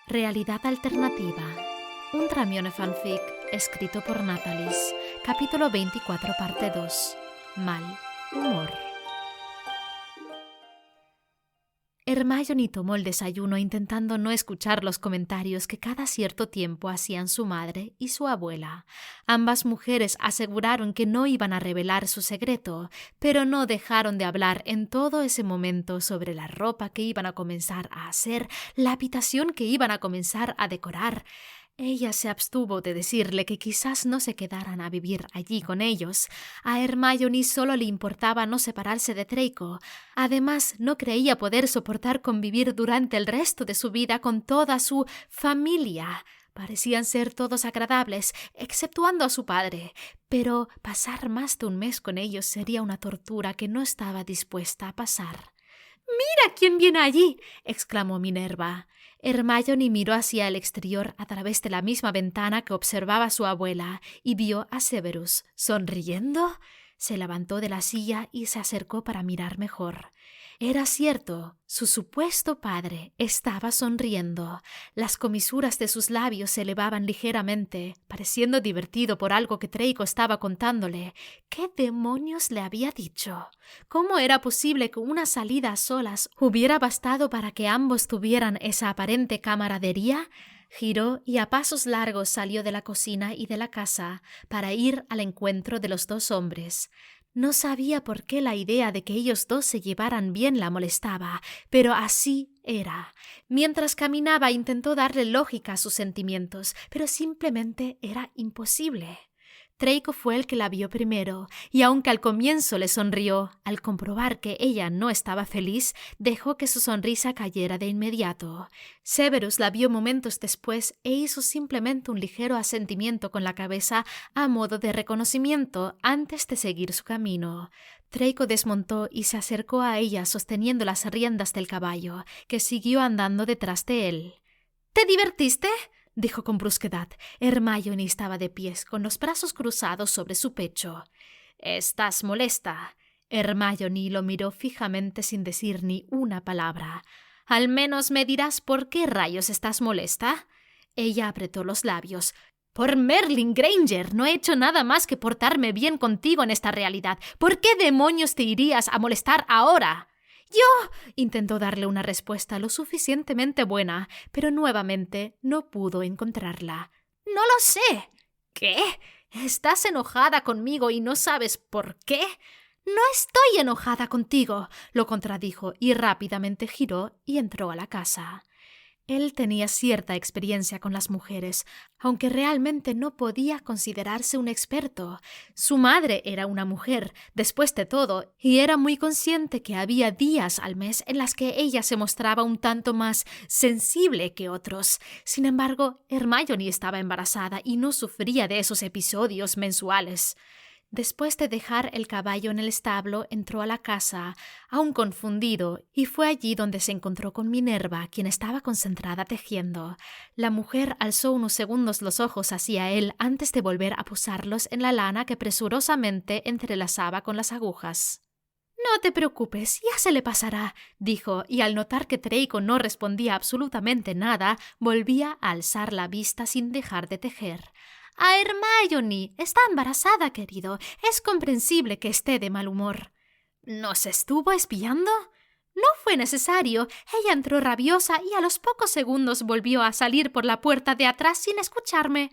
Realidad alternativa. Un Tramione fanfic escrito por Natalis. Capítulo 24, parte 2. Mal humor. Hermione tomó el desayuno intentando no escuchar los comentarios que cada cierto tiempo hacían su madre y su abuela. Ambas mujeres aseguraron que no iban a revelar su secreto, pero no dejaron de hablar en todo ese momento sobre la ropa que iban a comenzar a hacer, la habitación que iban a comenzar a decorar. Ella se abstuvo de decirle que quizás no se quedaran a vivir allí con ellos. A Hermione solo le importaba no separarse de Draco. Además, no creía poder soportar convivir durante el resto de su vida con toda su familia. Parecían ser todos agradables, exceptuando a su padre, pero pasar más de un mes con ellos sería una tortura que no estaba dispuesta a pasar. «¡Mira quién viene allí!», exclamó Minerva. Hermione miró hacia el exterior a través de la misma ventana que observaba su abuela y vio a Severus sonriendo. Se levantó de la silla y se acercó para mirar mejor. Era cierto, su supuesto padre estaba sonriendo. Las comisuras de sus labios se elevaban ligeramente, pareciendo divertido por algo que Draco estaba contándole. ¿Qué demonios le había dicho? ¿Cómo era posible que una salida a solas hubiera bastado para que ambos tuvieran esa aparente camaradería? Giró y a pasos largos salió de la cocina y de la casa para ir al encuentro de los dos hombres. No sabía por qué la idea de que ellos dos se llevaran bien la molestaba, pero así era. Mientras caminaba intentó darle lógica a sus sentimientos, pero simplemente era imposible. Draco fue el que la vio primero, y aunque al comienzo le sonrió, al comprobar que ella no estaba feliz, dejó que su sonrisa cayera de inmediato. Severus la vio momentos después e hizo simplemente un ligero asentimiento con la cabeza a modo de reconocimiento antes de seguir su camino. Draco desmontó y se acercó a ella sosteniendo las riendas del caballo, que siguió andando detrás de él. «¿Te divertiste?», dijo con brusquedad. Hermione estaba de pies, con los brazos cruzados sobre su pecho. «¿Estás molesta?». Hermione lo miró fijamente sin decir ni una palabra. «Al menos me dirás por qué rayos estás molesta». Ella apretó los labios. «Por Merlin Granger, no he hecho nada más que portarme bien contigo en esta realidad. ¿Por qué demonios te irías a molestar ahora?» «Yo», intentó darle una respuesta lo suficientemente buena, pero nuevamente no pudo encontrarla. «No lo sé». «¿Qué? ¿Estás enojada conmigo y no sabes por qué?» «No estoy enojada contigo», lo contradijo y rápidamente giró y entró a la casa. Él tenía cierta experiencia con las mujeres, aunque realmente no podía considerarse un experto. Su madre era una mujer, después de todo, y era muy consciente que había días al mes en las que ella se mostraba un tanto más sensible que otros. Sin embargo, Hermione estaba embarazada y no sufría de esos episodios mensuales. Después de dejar el caballo en el establo, entró a la casa, aún confundido, y fue allí donde se encontró con Minerva, quien estaba concentrada tejiendo. La mujer alzó unos segundos los ojos hacia él antes de volver a posarlos en la lana que presurosamente entrelazaba con las agujas. «No te preocupes, ya se le pasará», dijo, y al notar que Draco no respondía absolutamente nada, volvía a alzar la vista sin dejar de tejer. «A Hermione, está embarazada, querido. Es comprensible que esté de mal humor». «¿Nos estuvo espiando?» «No fue necesario. Ella entró rabiosa y a los pocos segundos volvió a salir por la puerta de atrás sin escucharme».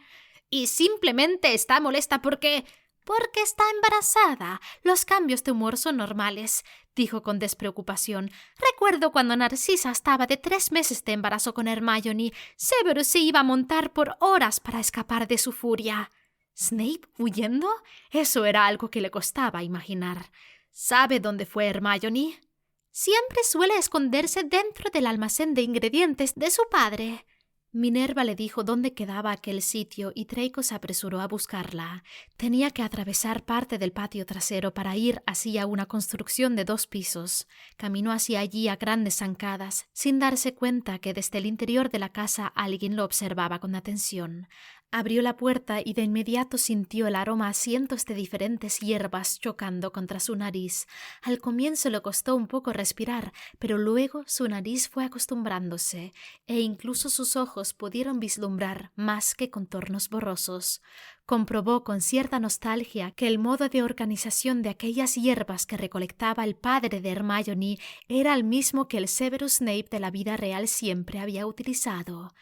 «¿Y simplemente está molesta porque...?» «Porque está embarazada. Los cambios de humor son normales», dijo con despreocupación. «Recuerdo cuando Narcisa estaba de 3 meses de embarazo con Hermione. Severus se iba a montar por horas para escapar de su furia». ¿Snape huyendo? Eso era algo que le costaba imaginar. ¿Sabe dónde fue Hermione? «Siempre suele esconderse dentro del almacén de ingredientes de su padre». Minerva le dijo dónde quedaba aquel sitio y Draco se apresuró a buscarla. Tenía que atravesar parte del patio trasero para ir hacia una construcción de 2 pisos. Caminó hacia allí a grandes zancadas, sin darse cuenta que desde el interior de la casa alguien lo observaba con atención. Abrió la puerta y de inmediato sintió el aroma a cientos de diferentes hierbas chocando contra su nariz. Al comienzo le costó un poco respirar, pero luego su nariz fue acostumbrándose, e incluso sus ojos ojos pudieron vislumbrar más que contornos borrosos. Comprobó con cierta nostalgia que el modo de organización de aquellas hierbas que recolectaba el padre de Hermione era el mismo que el Severus Snape de la vida real siempre había utilizado.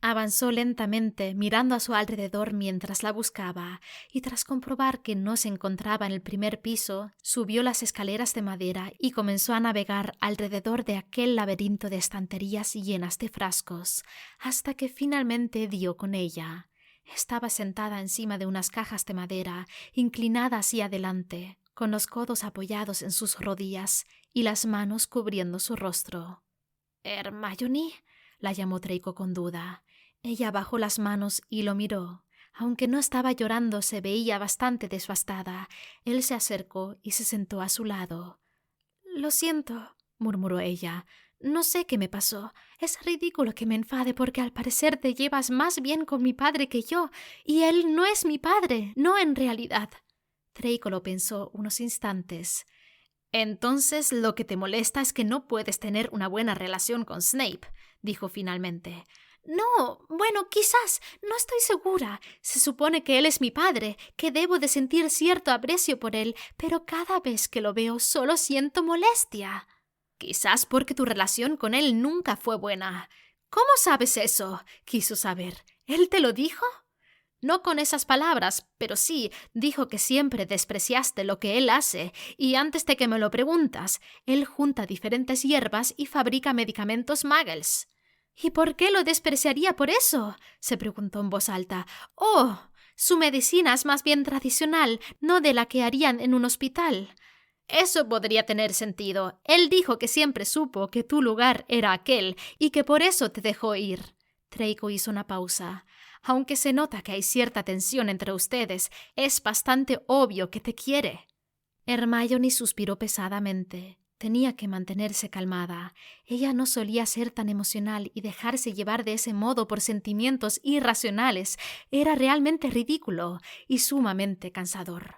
Avanzó lentamente, mirando a su alrededor mientras la buscaba, y tras comprobar que no se encontraba en el primer piso, subió las escaleras de madera y comenzó a navegar alrededor de aquel laberinto de estanterías llenas de frascos, hasta que finalmente dio con ella. Estaba sentada encima de unas cajas de madera, inclinada hacia adelante, con los codos apoyados en sus rodillas y las manos cubriendo su rostro. «¿Hermione?», la llamó Draco con duda. Ella bajó las manos y lo miró. Aunque no estaba llorando, se veía bastante desbastada. Él se acercó y se sentó a su lado. «Lo siento», murmuró ella. «No sé qué me pasó. Es ridículo que me enfade porque al parecer te llevas más bien con mi padre que yo, y él no es mi padre, no en realidad». Draco lo pensó unos instantes. «Entonces lo que te molesta es que no puedes tener una buena relación con Snape», dijo finalmente. «No, bueno, quizás, no estoy segura. Se supone que él es mi padre, que debo de sentir cierto aprecio por él, pero cada vez que lo veo solo siento molestia». «Quizás porque tu relación con él nunca fue buena». «¿Cómo sabes eso?», quiso saber. «¿Él te lo dijo?» «No con esas palabras, pero sí, dijo que siempre despreciaste lo que él hace, y antes de que me lo preguntas, él junta diferentes hierbas y fabrica medicamentos muggles». «¿Y por qué lo despreciaría por eso?», se preguntó en voz alta. «Oh, su medicina es más bien tradicional, no de la que harían en un hospital». «Eso podría tener sentido. Él dijo que siempre supo que tu lugar era aquel y que por eso te dejó ir». Draco hizo una pausa. «Aunque se nota que hay cierta tensión entre ustedes, es bastante obvio que te quiere». Hermione suspiró pesadamente. Tenía que mantenerse calmada. Ella no solía ser tan emocional y dejarse llevar de ese modo por sentimientos irracionales era realmente ridículo y sumamente cansador.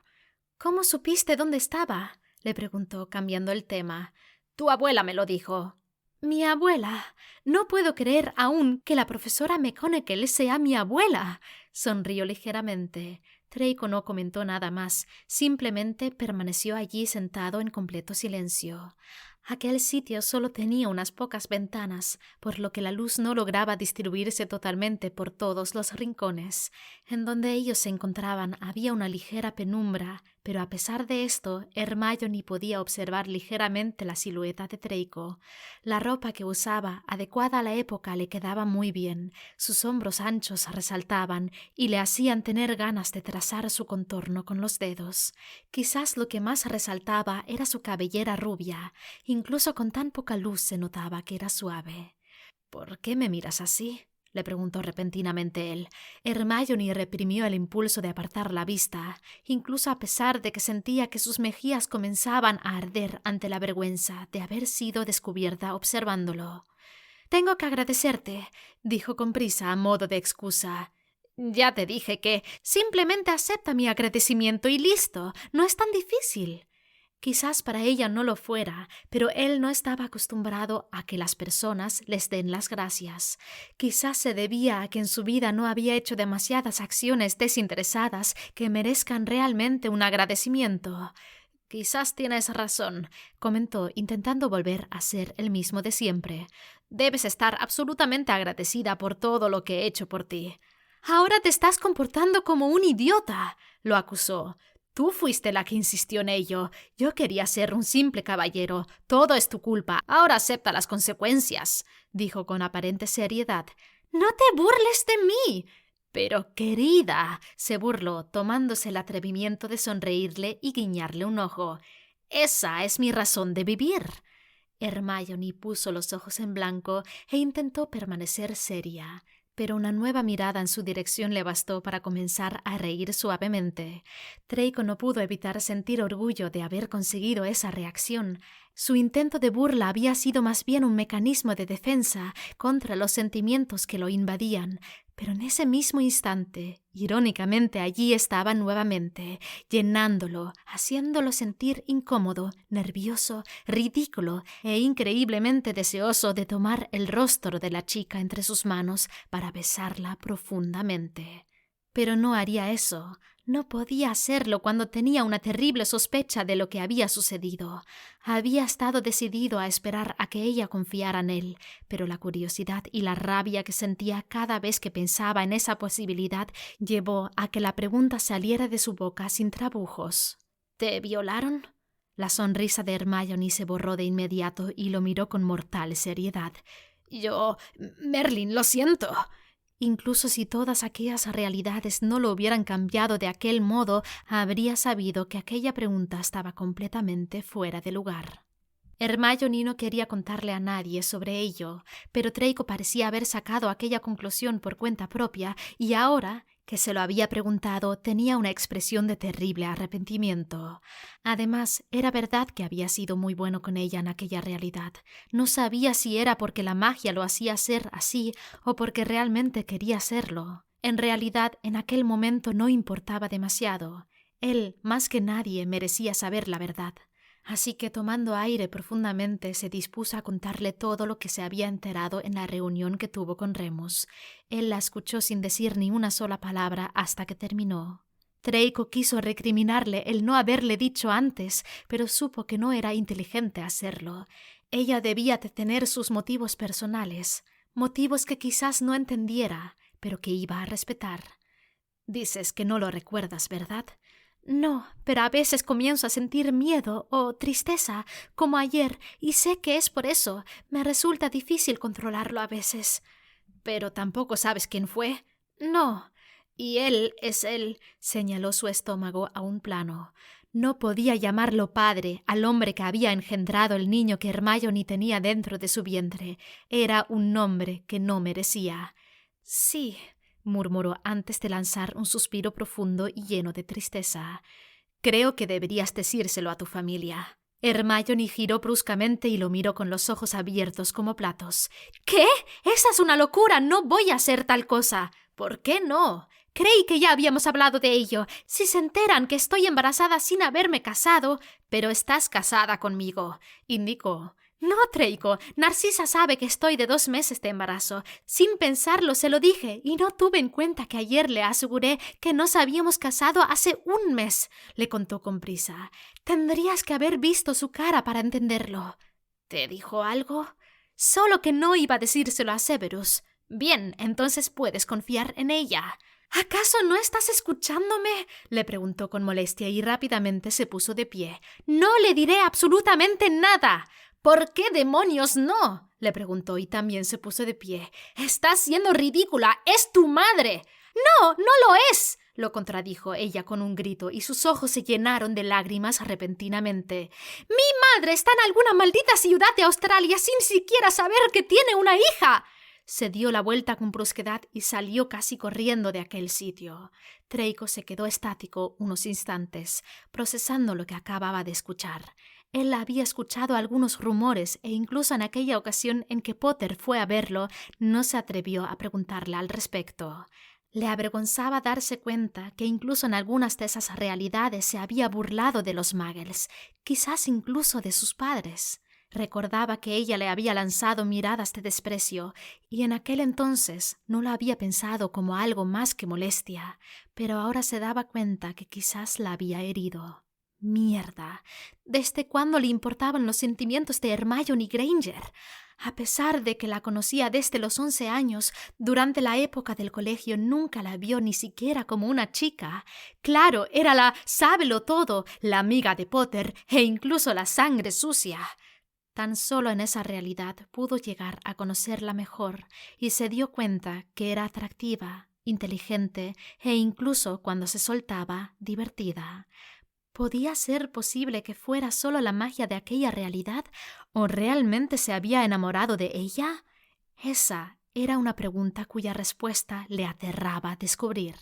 «¿Cómo supiste dónde estaba?», le preguntó, cambiando el tema. «Tu abuela me lo dijo». «¿Mi abuela? No puedo creer aún que la profesora McGonagall sea mi abuela», sonrió ligeramente. Draco no comentó nada más, simplemente permaneció allí sentado en completo silencio. Aquel sitio solo tenía unas pocas ventanas, por lo que la luz no lograba distribuirse totalmente por todos los rincones. En donde ellos se encontraban había una ligera penumbra, pero a pesar de esto, Hermione podía observar ligeramente la silueta de Draco. La ropa que usaba, adecuada a la época, le quedaba muy bien. Sus hombros anchos resaltaban y le hacían tener ganas de trazar su contorno con los dedos. Quizás lo que más resaltaba era su cabellera rubia. Incluso con tan poca luz se notaba que era suave. «¿Por qué me miras así?», le preguntó repentinamente él. Hermione reprimió el impulso de apartar la vista, incluso a pesar de que sentía que sus mejillas comenzaban a arder ante la vergüenza de haber sido descubierta observándolo. «Tengo que agradecerte», dijo con prisa a modo de excusa. «Ya te dije que simplemente acepta mi agradecimiento y listo, no es tan difícil». Quizás para ella no lo fuera, pero él no estaba acostumbrado a que las personas les den las gracias. Quizás se debía a que en su vida no había hecho demasiadas acciones desinteresadas que merezcan realmente un agradecimiento. «Quizás tienes razón», comentó, intentando volver a ser el mismo de siempre. «Debes estar absolutamente agradecida por todo lo que he hecho por ti». «Ahora te estás comportando como un idiota», lo acusó. «Tú fuiste la que insistió en ello. Yo quería ser un simple caballero. Todo es tu culpa. Ahora acepta las consecuencias», dijo con aparente seriedad. «No te burles de mí». «Pero, querida», se burló, tomándose el atrevimiento de sonreírle y guiñarle un ojo. «Esa es mi razón de vivir». Hermione puso los ojos en blanco e intentó permanecer seria. Pero una nueva mirada en su dirección le bastó para comenzar a reír suavemente. Draco no pudo evitar sentir orgullo de haber conseguido esa reacción. Su intento de burla había sido más bien un mecanismo de defensa contra los sentimientos que lo invadían, pero en ese mismo instante, irónicamente, allí estaba nuevamente, llenándolo, haciéndolo sentir incómodo, nervioso, ridículo e increíblemente deseoso de tomar el rostro de la chica entre sus manos para besarla profundamente. Pero no haría eso. No podía hacerlo cuando tenía una terrible sospecha de lo que había sucedido. Había estado decidido a esperar a que ella confiara en él, pero la curiosidad y la rabia que sentía cada vez que pensaba en esa posibilidad llevó a que la pregunta saliera de su boca sin trabujos. ¿Te violaron? La sonrisa de Hermione se borró de inmediato y lo miró con mortal seriedad. Merlin, lo siento. Incluso si todas aquellas realidades no lo hubieran cambiado de aquel modo, habría sabido que aquella pregunta estaba completamente fuera de lugar. Hermione no quería contarle a nadie sobre ello, pero Draco parecía haber sacado aquella conclusión por cuenta propia y ahora que se lo había preguntado tenía una expresión de terrible arrepentimiento. Además, era verdad que había sido muy bueno con ella en aquella realidad. No sabía si era porque la magia lo hacía ser así o porque realmente quería serlo. En realidad, en aquel momento no importaba demasiado. Él, más que nadie, merecía saber la verdad. Así que tomando aire profundamente se dispuso a contarle todo lo que se había enterado en la reunión que tuvo con Remus. Él la escuchó sin decir ni una sola palabra hasta que terminó. Draco quiso recriminarle el no haberle dicho antes, pero supo que no era inteligente hacerlo. Ella debía de tener sus motivos personales, motivos que quizás no entendiera, pero que iba a respetar. Dices que no lo recuerdas, ¿verdad? No, pero a veces comienzo a sentir miedo o tristeza, como ayer, y sé que es por eso. Me resulta difícil controlarlo a veces. Pero tampoco sabes quién fue. No. Y él es él, señaló su estómago a un plano. No podía llamarlo padre al hombre que había engendrado el niño que Hermione tenía dentro de su vientre. Era un nombre que no merecía. Sí, murmuró antes de lanzar un suspiro profundo y lleno de tristeza. Creo que deberías decírselo a tu familia. Hermione giró bruscamente y lo miró con los ojos abiertos como platos. ¿Qué? ¡Esa es una locura! No voy a hacer tal cosa. ¿Por qué no? Creí que ya habíamos hablado de ello. Si se enteran que estoy embarazada sin haberme casado... Pero estás casada conmigo, indicó. No, Draco, Narcisa sabe que estoy de 2 meses de embarazo. Sin pensarlo se lo dije y no tuve en cuenta que ayer le aseguré que nos habíamos casado hace 1 mes, le contó con prisa. Tendrías que haber visto su cara para entenderlo. ¿Te dijo algo? Solo que no iba a decírselo a Severus. Bien, entonces puedes confiar en ella. ¿Acaso no estás escuchándome? Le preguntó con molestia y rápidamente se puso de pie. No le diré absolutamente nada. ¿Por qué demonios no? Le preguntó y también se puso de pie. Estás siendo ridícula. ¡Es tu madre! No, no lo es, lo contradijo ella con un grito y sus ojos se llenaron de lágrimas repentinamente. Mi madre está en alguna maldita ciudad de Australia sin siquiera saber que tiene una hija. Se dio la vuelta con brusquedad y salió casi corriendo de aquel sitio. Draco se quedó estático unos instantes, procesando lo que acababa de escuchar. Él había escuchado algunos rumores e incluso en aquella ocasión en que Potter fue a verlo, no se atrevió a preguntarle al respecto. Le avergonzaba darse cuenta que incluso en algunas de esas realidades se había burlado de los Muggles, quizás incluso de sus padres. Recordaba que ella le había lanzado miradas de desprecio y en aquel entonces no lo había pensado como algo más que molestia, pero ahora se daba cuenta que quizás la había herido. Mierda. ¿Desde cuándo le importaban los sentimientos de Hermione Granger? A pesar de que la conocía desde los 11 años, durante la época del colegio nunca la vio ni siquiera como una chica. Claro, era la sábelo todo, la amiga de Potter e incluso la sangre sucia. Tan solo en esa realidad pudo llegar a conocerla mejor y se dio cuenta que era atractiva, inteligente e incluso, cuando se soltaba, divertida. ¿Podía ser posible que fuera solo la magia de aquella realidad o realmente se había enamorado de ella? Esa era una pregunta cuya respuesta le aterraba descubrir.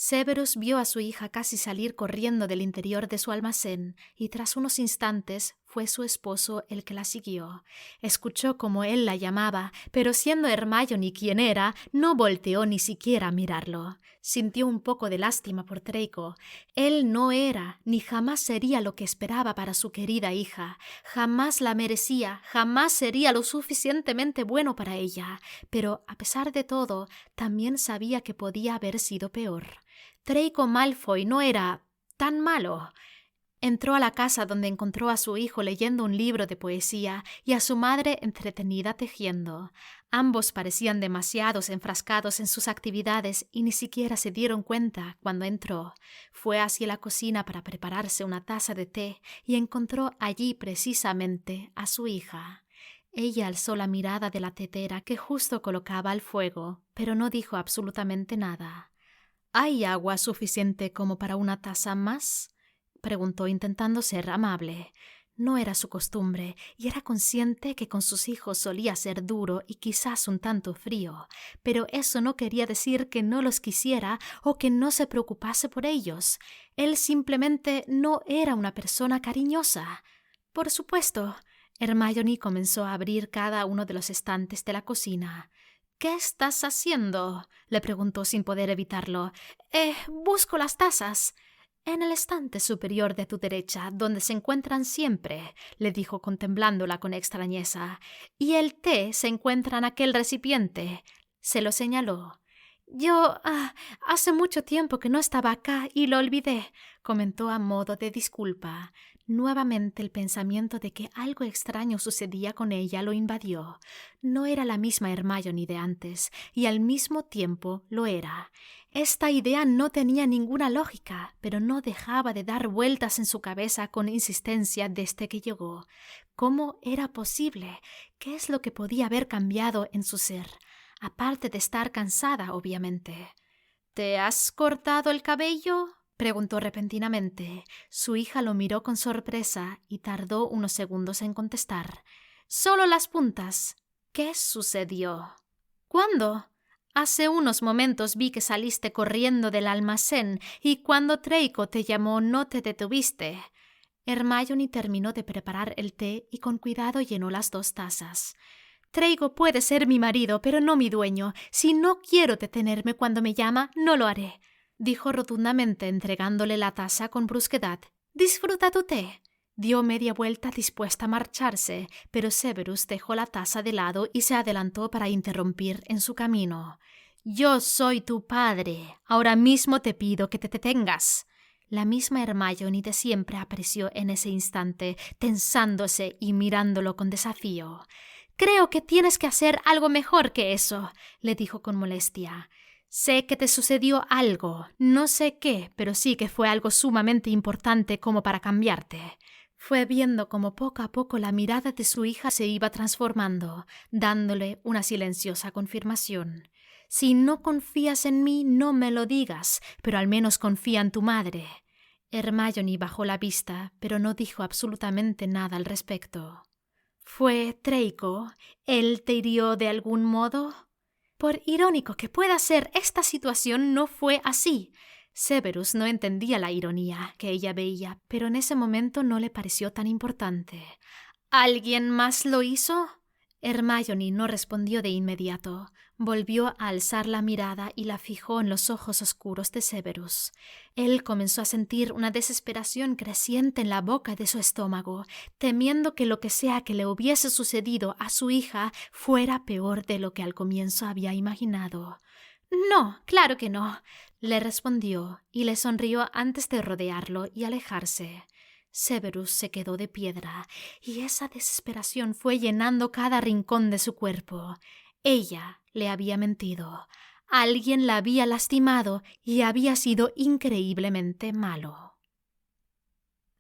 Severus vio a su hija casi salir corriendo del interior de su almacén y tras unos instantes fue su esposo el que la siguió. Escuchó cómo él la llamaba, pero siendo Hermione quien era, no volteó ni siquiera a mirarlo. Sintió un poco de lástima por Draco. Él no era ni jamás sería lo que esperaba para su querida hija. Jamás la merecía, jamás sería lo suficientemente bueno para ella. Pero, a pesar de todo, también sabía que podía haber sido peor. Draco Malfoy no era tan malo. Entró a la casa donde encontró a su hijo leyendo un libro de poesía y a su madre entretenida tejiendo. Ambos parecían demasiado enfrascados en sus actividades y ni siquiera se dieron cuenta cuando entró. Fue hacia la cocina para prepararse una taza de té y encontró allí precisamente a su hija. Ella alzó la mirada de la tetera que justo colocaba al fuego, pero no dijo absolutamente nada. ¿Hay agua suficiente como para una taza más?, preguntó intentando ser amable. No era su costumbre y era consciente que con sus hijos solía ser duro y quizás un tanto frío, pero eso no quería decir que no los quisiera o que no se preocupase por ellos. Él simplemente no era una persona cariñosa. Por supuesto. Hermione comenzó a abrir cada uno de los estantes de la cocina. «¿Qué estás haciendo?», le preguntó sin poder evitarlo. Busco las tazas». «En el estante superior de tu derecha, donde se encuentran siempre», le dijo contemplándola con extrañeza. «Y el té se encuentra en aquel recipiente». Se lo señaló. «Yo hace mucho tiempo que no estaba acá y lo olvidé», comentó a modo de disculpa. Nuevamente el pensamiento de que algo extraño sucedía con ella lo invadió. No era la misma Hermione de antes, y al mismo tiempo lo era. Esta idea no tenía ninguna lógica, pero no dejaba de dar vueltas en su cabeza con insistencia desde que llegó. ¿Cómo era posible? ¿Qué es lo que podía haber cambiado en su ser? Aparte de estar cansada, obviamente. «¿Te has cortado el cabello?», preguntó repentinamente. Su hija lo miró con sorpresa y tardó unos segundos en contestar. «Solo las puntas». «¿Qué sucedió?». «¿Cuándo?». «Hace unos momentos vi que saliste corriendo del almacén y cuando Draco te llamó no te detuviste». Hermione terminó de preparar el té y con cuidado llenó las 2 tazas. «Draco puede ser mi marido, pero no mi dueño. Si no quiero detenerme cuando me llama, no lo haré», dijo rotundamente entregándole la taza con brusquedad. «Disfruta tu té». Dio media vuelta dispuesta a marcharse, pero Severus dejó la taza de lado y se adelantó para interrumpir en su camino. «Yo soy tu padre. Ahora mismo te pido que te detengas». La misma Hermione de siempre apareció en ese instante, tensándose y mirándolo con desafío. «Creo que tienes que hacer algo mejor que eso», le dijo con molestia. «Sé que te sucedió algo, no sé qué, pero sí que fue algo sumamente importante como para cambiarte». Fue viendo cómo poco a poco la mirada de su hija se iba transformando, dándole una silenciosa confirmación. «Si no confías en mí, no me lo digas, pero al menos confía en tu madre». Hermione bajó la vista, pero no dijo absolutamente nada al respecto. «¿Fue Draco? ¿Él te hirió de algún modo?». Por irónico que pueda ser, esta situación no fue así. Severus no entendía la ironía que ella veía, pero en ese momento no le pareció tan importante. «¿Alguien más lo hizo?». Hermione no respondió de inmediato. Volvió a alzar la mirada y la fijó en los ojos oscuros de Severus. Él comenzó a sentir una desesperación creciente en la boca de su estómago, temiendo que lo que sea que le hubiese sucedido a su hija fuera peor de lo que al comienzo había imaginado. «No, claro que no», le respondió y le sonrió antes de rodearlo y alejarse. Severus se quedó de piedra y esa desesperación fue llenando cada rincón de su cuerpo. Ella le había mentido. Alguien la había lastimado y había sido increíblemente malo.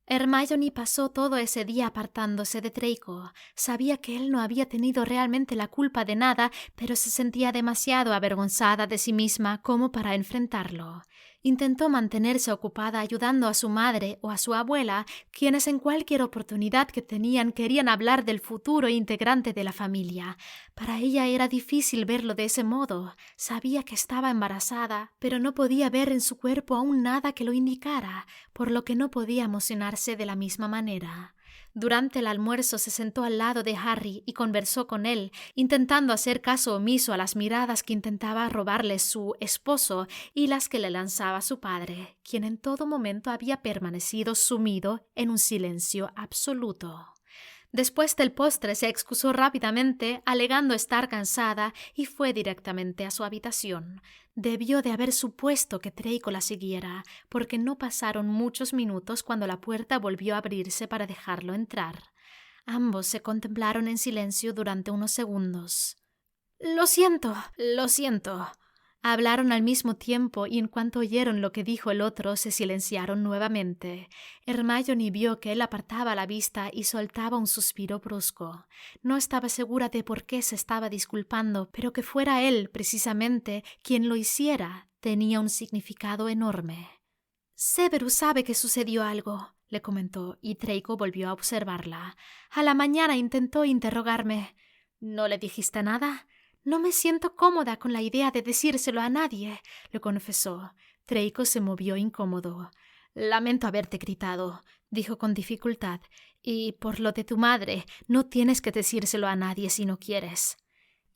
Hermione pasó todo ese día apartándose de Draco. Sabía que él no había tenido realmente la culpa de nada, pero se sentía demasiado avergonzada de sí misma como para enfrentarlo. Intentó mantenerse ocupada ayudando a su madre o a su abuela, quienes en cualquier oportunidad que tenían querían hablar del futuro integrante de la familia. Para ella era difícil verlo de ese modo. Sabía que estaba embarazada, pero no podía ver en su cuerpo aún nada que lo indicara, por lo que no podía emocionarse de la misma manera. Durante el almuerzo se sentó al lado de Harry y conversó con él, intentando hacer caso omiso a las miradas que intentaba robarle su esposo y las que le lanzaba su padre, quien en todo momento había permanecido sumido en un silencio absoluto. Después del postre se excusó rápidamente, alegando estar cansada, y fue directamente a su habitación. Debió de haber supuesto que Draco la siguiera, porque no pasaron muchos minutos cuando la puerta volvió a abrirse para dejarlo entrar. Ambos se contemplaron en silencio durante unos segundos. Lo siento. Hablaron al mismo tiempo y en cuanto oyeron lo que dijo el otro se silenciaron nuevamente. Hermione vio que él apartaba la vista y soltaba un suspiro brusco. No estaba segura de por qué se estaba disculpando, pero que fuera él, precisamente, quien lo hiciera, tenía un significado enorme. «Severus sabe que sucedió algo», le comentó, y Draco volvió a observarla. A la mañana intentó interrogarme. «¿No le dijiste nada?» «No me siento cómoda con la idea de decírselo a nadie», le confesó. Draco se movió incómodo. «Lamento haberte gritado», dijo con dificultad, «y por lo de tu madre, no tienes que decírselo a nadie si no quieres».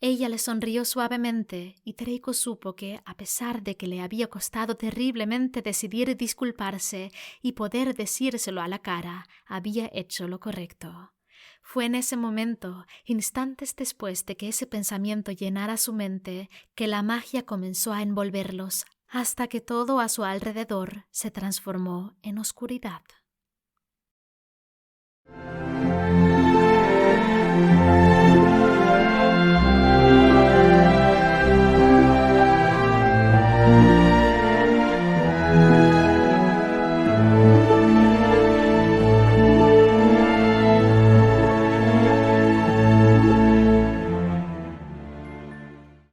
Ella le sonrió suavemente y Draco supo que, a pesar de que le había costado terriblemente decidir disculparse y poder decírselo a la cara, había hecho lo correcto. Fue en ese momento, instantes después de que ese pensamiento llenara su mente, que la magia comenzó a envolverlos, hasta que todo a su alrededor se transformó en oscuridad.